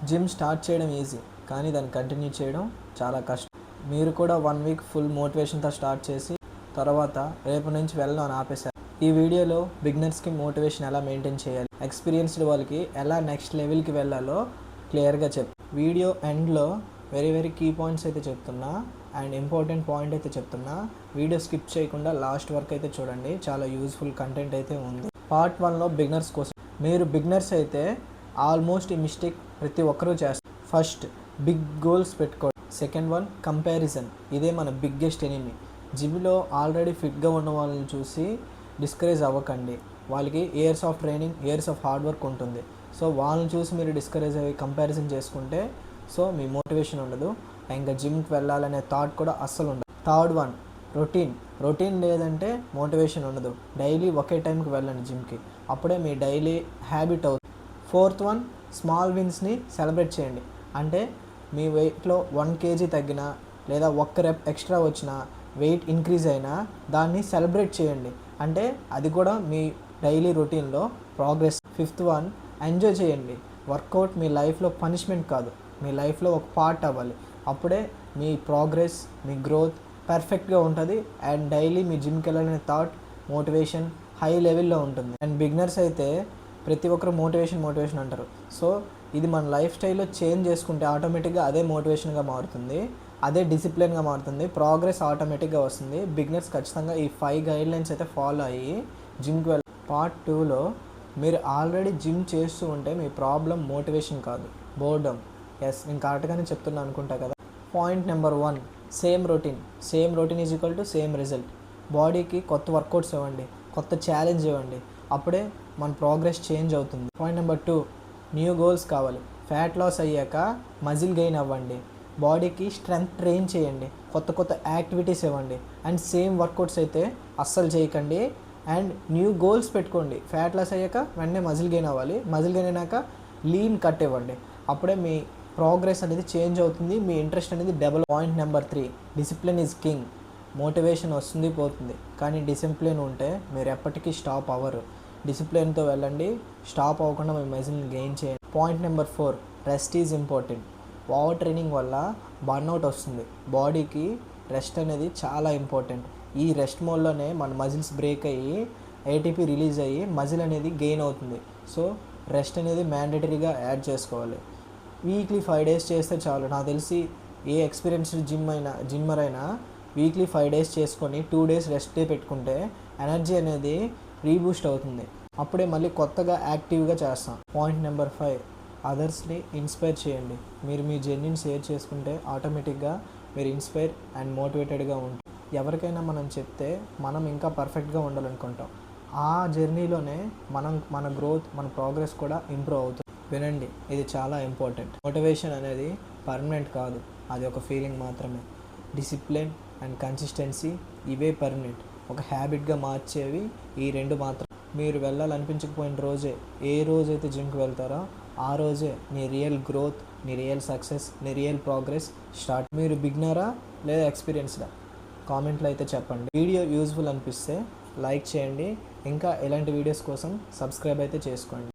Gym start చేయడం easy, కానీ దాన్ని కంటిన్యూ చేయడం చాలా కష్టం. మీరు కూడా 1 వీక్ ఫుల్ మోటివేషన్తో స్టార్ట్ చేసి తర్వాత రేపు నుంచి వెళ్ళడం అని ఆపేశారు. ఈ వీడియోలో బిగినర్స్కి మోటివేషన్ ఎలా మెయింటైన్ చేయాలి, ఎక్స్పీరియన్స్డ్ వాళ్ళకి ఎలా నెక్స్ట్ లెవెల్కి వెళ్ళాలో క్లియర్గా వీడియో ఎండ్లో వెరీ కీ పాయింట్స్ అయితే చెప్తున్నా అండ్ ఇంపార్టెంట్ పాయింట్ అయితే చెప్తున్నా. వీడియో స్కిప్ చేయకుండా లాస్ట్ వరకు అయితే చూడండి, చాలా యూజ్ఫుల్ కంటెంట్ అయితే ఉంది. పార్ట్ 1లో బిగినర్స్ కోసం. మీరు బిగినర్స్ అయితే ఆల్మోస్ట్ ఈ మిస్టేక్ ప్రతి ఒక్కరూ చేస్తారు. ఫస్ట్, బిగ్ గోల్స్ పెట్టుకోండి. Second one, comparison. ఇదే మన బిగ్గెస్ట్ ఎనిమీ. జిమ్లో ఆల్రెడీ ఫిట్గా ఉన్న వాళ్ళని చూసి డిస్కరేజ్ అవ్వకండి. వాళ్ళకి years of training, years of hard work ఉంటుంది. సో వాళ్ళని చూసి మీరు డిస్కరేజ్ అయ్యి కంపారిజన్ చేసుకుంటే సో మీ మోటివేషన్ ఉండదు, ఇంకా జిమ్కి వెళ్ళాలనే థాట్ కూడా అస్సలు ఉండదు. థర్డ్ వన్, రొటీన్ లేదంటే మోటివేషన్ ఉండదు. డైలీ ఒకే టైంకి వెళ్ళండి జిమ్కి, అప్పుడే మీ డైలీ హ్యాబిట్ అవుతుంది. ఫోర్త్ వన్, స్మాల్ విన్స్ని సెలబ్రేట్ చేయండి. అంటే మీ వెయిట్లో 1 kg తగ్గినా లేదా 1 rep ఎక్స్ట్రా వచ్చినా, వెయిట్ ఇంక్రీజ్ అయినా దాన్ని సెలబ్రేట్ చేయండి. అంటే అది కూడా మీ డైలీ రొటీన్లో ప్రోగ్రెస్. ఫిఫ్త్ వన్, ఎంజాయ్ చేయండి. వర్కౌట్ మీ లైఫ్లో పనిష్మెంట్ కాదు, మీ లైఫ్లో ఒక పార్ట్ అవ్వాలి. అప్పుడే మీ ప్రోగ్రెస్, మీ గ్రోత్ పర్ఫెక్ట్గా ఉంటుంది అండ్ డైలీ మీ జిమ్కి వెళ్ళాలనే థాట్, మోటివేషన్ హై లెవెల్లో ఉంటుంది. అండ్ బిగినర్స్ అయితే ప్రతి ఒక్కరు మోటివేషన్ అంటారు. సో ఇది మన లైఫ్ స్టైల్లో చేంజ్ చేసుకుంటే ఆటోమేటిక్గా అదే మోటివేషన్గా మారుతుంది, అదే డిసిప్లిన్గా మారుతుంది, ప్రోగ్రెస్ ఆటోమేటిక్గా వస్తుంది. బిగినర్స్ ఖచ్చితంగా ఈ 5 గైడ్లైన్స్ అయితే ఫాలో అయ్యి జిమ్కి వెళ్ళాలి. పార్ట్ 2లో మీరు ఆల్రెడీ జిమ్ చేస్తూ ఉంటే మీ ప్రాబ్లం మోటివేషన్ కాదు, బోర్డమ్. ఎస్, నేను కరెక్ట్గానే చెప్తున్నా అనుకుంటా కదా. Point number 1, same routine is equal to same result. బాడీకి కొత్త వర్కౌట్స్ ఇవ్వండి, కొత్త ఛాలెంజ్ ఇవ్వండి, అప్పుడే మన ప్రోగ్రెస్ చేంజ్ అవుతుంది. పాయింట్ నెంబర్ 2, న్యూ గోల్స్ కావాలి. ఫ్యాట్ లాస్ అయ్యాక మజిల్ గెయిన్ అవ్వండి, బాడీకి స్ట్రెంగ్త్ ట్రైన్ చేయండి, కొత్త యాక్టివిటీస్ ఇవ్వండి. అండ్ సేమ్ వర్కౌట్స్ అయితే అస్సలు చేయకండి. అండ్ న్యూ గోల్స్ పెట్టుకోండి. ఫ్యాట్ లాస్ అయ్యాక వెంటనే మజిల్ గెయిన్ అవ్వాలి, మజిల్ గెయిన్ అయినాక లీన్ కట్ ఇవ్వండి, అప్పుడే మీ ప్రోగ్రెస్ అనేది చేంజ్ అవుతుంది, మీ ఇంట్రెస్ట్ అనేది develop. Point number 3, discipline is king. Motivation వస్తుంది పోతుంది, కానీ డిసిప్లిన్ ఉంటే మీరు ఎప్పటికీ స్టాప్ అవ్వరు. డిసిప్లిన్తో వెళ్ళండి, స్టాప్ అవ్వకుండా మీ మజిల్ని గెయిన్ చేయండి. Point number 4, rest is important. Over training వల్ల బర్న్అవుట్ వస్తుంది, బాడీకి రెస్ట్ అనేది చాలా ఇంపార్టెంట్. ఈ రెస్ట్ మోడ్లోనే మన మజిల్స్ బ్రేక్ అయ్యి ఏటీపీ రిలీజ్ అయ్యి మజిల్ అనేది గెయిన్ అవుతుంది. సో రెస్ట్ అనేది మ్యాండేటరీగా యాడ్ చేసుకోవాలి. వీక్లీ 5 days చేస్తే చాలు. నాకు తెలిసి ఏ ఎక్స్పీరియన్స్డ్ జిమ్మర్ అయినా వీక్లీ 5 days చేసుకొని 2 days రెస్ట్ డే పెట్టుకుంటే ఎనర్జీ అనేది రీబూస్ట్ అవుతుంది, అప్పుడే మళ్ళీ కొత్తగా యాక్టివ్గా చేస్తాం. పాయింట్ నెంబర్ 5, అదర్స్ని ఇన్స్పైర్ చేయండి. మీరు మీ జర్నీని షేర్ చేసుకుంటే ఆటోమేటిక్గా మీరు ఇన్స్పైర్ అండ్ మోటివేటెడ్గా ఉంటారు. ఎవరికైనా మనం చెప్తే మనం ఇంకా పర్ఫెక్ట్గా ఉండాలనుకుంటాం, ఆ జర్నీలోనే మన గ్రోత్, మన ప్రోగ్రెస్ కూడా ఇంప్రూవ్ అవుతుంది. వినండి, ఇది చాలా ఇంపార్టెంట్. మోటివేషన్ అనేది పర్మనెంట్ కాదు, అది ఒక ఫీలింగ్ మాత్రమే. డిసిప్లిన్ అండ్ కన్సిస్టెన్సీ ఇవే పర్మనెంట్, ఒక హ్యాబిట్గా మార్చేవి ఈ 2 మాత్రం. మీరు వెళ్ళాలనిపించకపోయిన రోజే, ఏ రోజైతే జిమ్కి వెళ్తారో ఆ రోజే మీ రియల్ గ్రోత్, మీ రియల్ సక్సెస్, మీ రియల్ ప్రోగ్రెస్ స్టార్ట్. మీరు బిగినరా లేదా ఎక్స్పీరియన్స్డా? కామెంట్లో అయితే చెప్పండి. వీడియో యూజ్ఫుల్ అనిపిస్తే లైక్ చేయండి, ఇంకా ఇలాంటి వీడియోస్ కోసం సబ్స్క్రైబ్ అయితే చేసుకోండి.